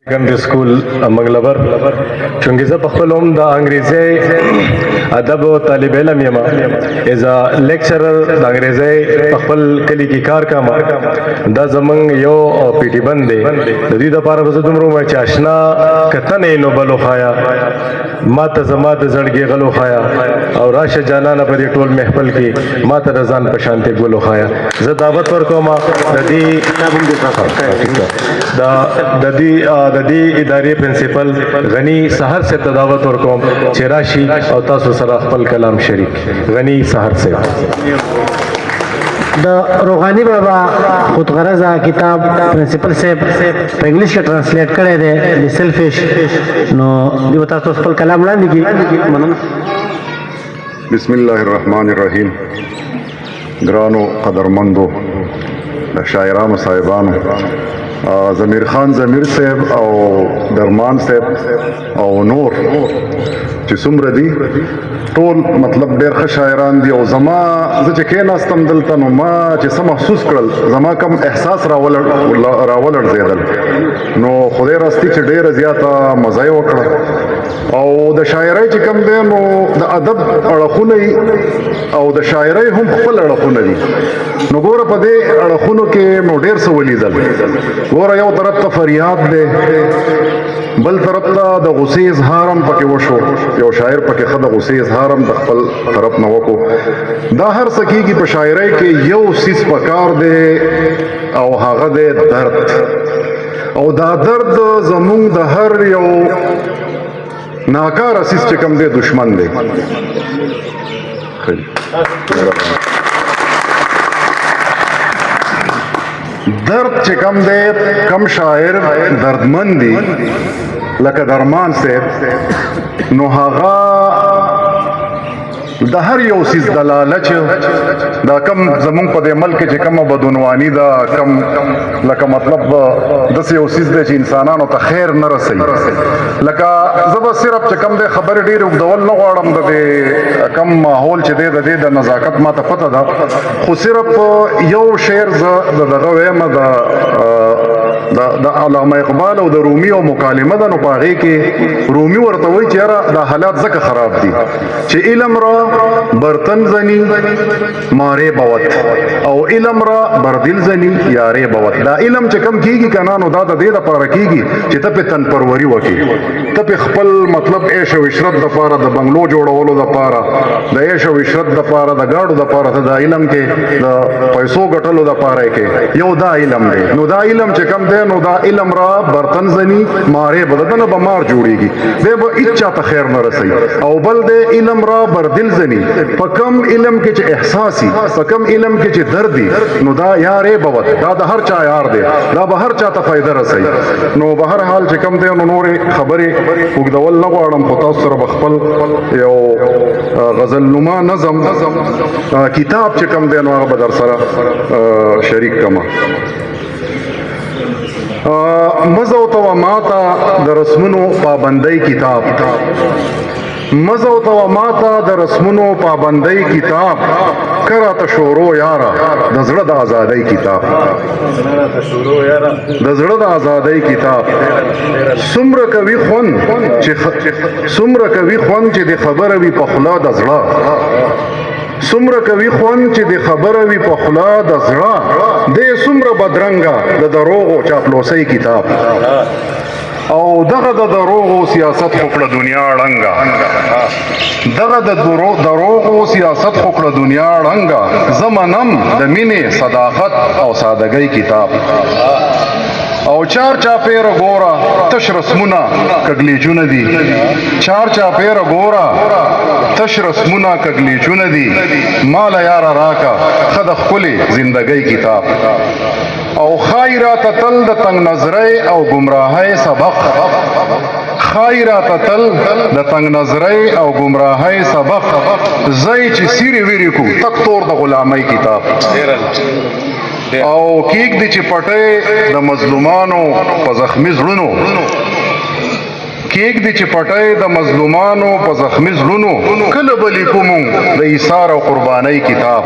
سیکنډري سکول منګلبر چونګې زه په خپل هم د انګریزي ادب او طالب علم یم ایز ا لیکچرر د انګریزي په خپل کلی کې کار کوم. دا زمونږ یو پی ټي بند دی. د دې لپاره به زه دومره وایم چې اشنا کته نه نو بلو خایا ما ته زما د زړګي غلو خایا او راشه جانانه په دې ټول محفل کې ما ته د ځان په شانتي ګلو خایا. زه دعوت ورکوم د دې ادارې پرنسپل غنی سحر سے دعوت ورکوم چې راشي او تاسو سره خپل کلام شریک. غنی سحر سے د روحانی بابا خودغرضه کتاب پرنسپل صاحب په انګلیش کې ترانسلیټ کړی دی د سیلفش نو دی تاسو خپل کلام وړاندې کړئ. مننه. بسم الله الرحمن الرحیم. ګرانو قدرمندو د شاعرانو صاحبانو ضمیر خان ضمیر صاحب او درمان صاحب او نور چې څومره دي ټول مطلب ډېر ښه شاعران دي. او زما زه چې کېناستم دلته نو ما چې څه محسوس کړل زما کم احساس راولړزېدل نو خدای راستي چې ډېره زیاته مزه یې وکړه. او د شاعرۍ چې کوم دی نو د ادب اړخونه او د شاعرۍ هم خپل اړخونه دي. نو ګوره په دې اړخونو کې نو ډېر څه ولیدل. ګوره یو طرف ته فریاد دی بل طرف ته د غصې اظهار هم پکې وشو. یو شاعر پکې ښه د غصې اظهار هم د خپل طرف نه وکړو. دا هر څه کېږي په شاعرۍ کې یو څیز پکار دی او هغه دی درد. او دا درد زمونږ د هر یو ناکاره څیز چې کوم دی دشمن دی. درد چې کم دی کم شاعر دردمند دی لکه درمان صاحب نو هغه د هر یو سیز د لالچ دا کم زمونږ په دې ملک چې کومه بدعنواني ده کم لکه مطلب داسې یو سیز دی چې انسانانو ته خیر نه رسوي. لکه زه به صرف چې کم دی خبرې ډېرې اوږدول نه غواړم. د دې کم ماحول چې دی د دې د نزاکت ما ته پته ده خو صرف یو شعر زه د دغه ویمه د علامه اقبال او د رومي او مکالمه ده. نو په هغې کې رومي ورته وایي چې یاره دا حالات ځکه خراب دي چې علم را برتن زنی مارے بوت او علم را بردل زنی یارے بوت. دا علم چې کم کیږي کنه نو دا د دې لپاره کیږي چې ته په تن پروري وکړي. ته په خپل مطلب عیش او عشرت لپاره د بنگلو جوړولو لپاره د عیش او عشرت لپاره د گاډو لپاره ته د علم کې د پیسو ګټلو لپاره کې یو دا علم دی. نو دا علم چې کم دی نو دا علم را برتن زنی مارے بوت نه بمار جوړيږي دی به اچا ته خیر نه رسي. او بل دی علم را بردل زنی په کم علم کې چې احساسي په کم علم کې چې دردي نو دا یارې بوت دا د هر چا یار دی دا به هر چا ته فایده رسي. نو به هر حال چې کم دی نو نورې خبرې اوږدول نه غواړم خو تاسو سره به خپل یو غزل نما نظم کتاب چې کم دی نو هغه به در سره شریک کما. مزه او توماتا د رسمونو پابندۍ کتاب مزه او توماتا د رسمونو پابندۍ کتاب کراته شورو یارا د زړه د آزادۍ کتاب د زړه د آزادۍ کتاب څومره کوي خون چې د خبره وي په خوله د زړه څومره کوي خوند چې د خبره وي په خوله د زړه دې څومره بدرنګه د دروغو چاپلوسۍ کتاب. او دغه د دروغو سیاست خو کړه دنیا ړنګه دغه د دروغو سیاست خو کړه دنیا ړنګه زمنم د مینې صداقت او سادګۍ کتاب. او چار چاپیره ګوره تش رسمونه کګلیچونه دي چار چاپیره ګوره تش رسمونه کګلیچونه دي مالا یاره راکا ښه د ښکلې زندګۍ کتاب. او خای راته تل د تنگ نظرۍ او ګمراهۍ سبق خای راته تل د تنگ نظرۍ او ګمراهۍ سبق زی چې سیرې ویرې کو تک تور د غلامۍ کتاب. او کیک دی چې پټۍ د مظلومانو په زخمی زړونو کیک دی چې پټۍ د مظلومانو په زخمی زړونو کله به لیکو مونږ د ایثار او قربانۍ کتاب.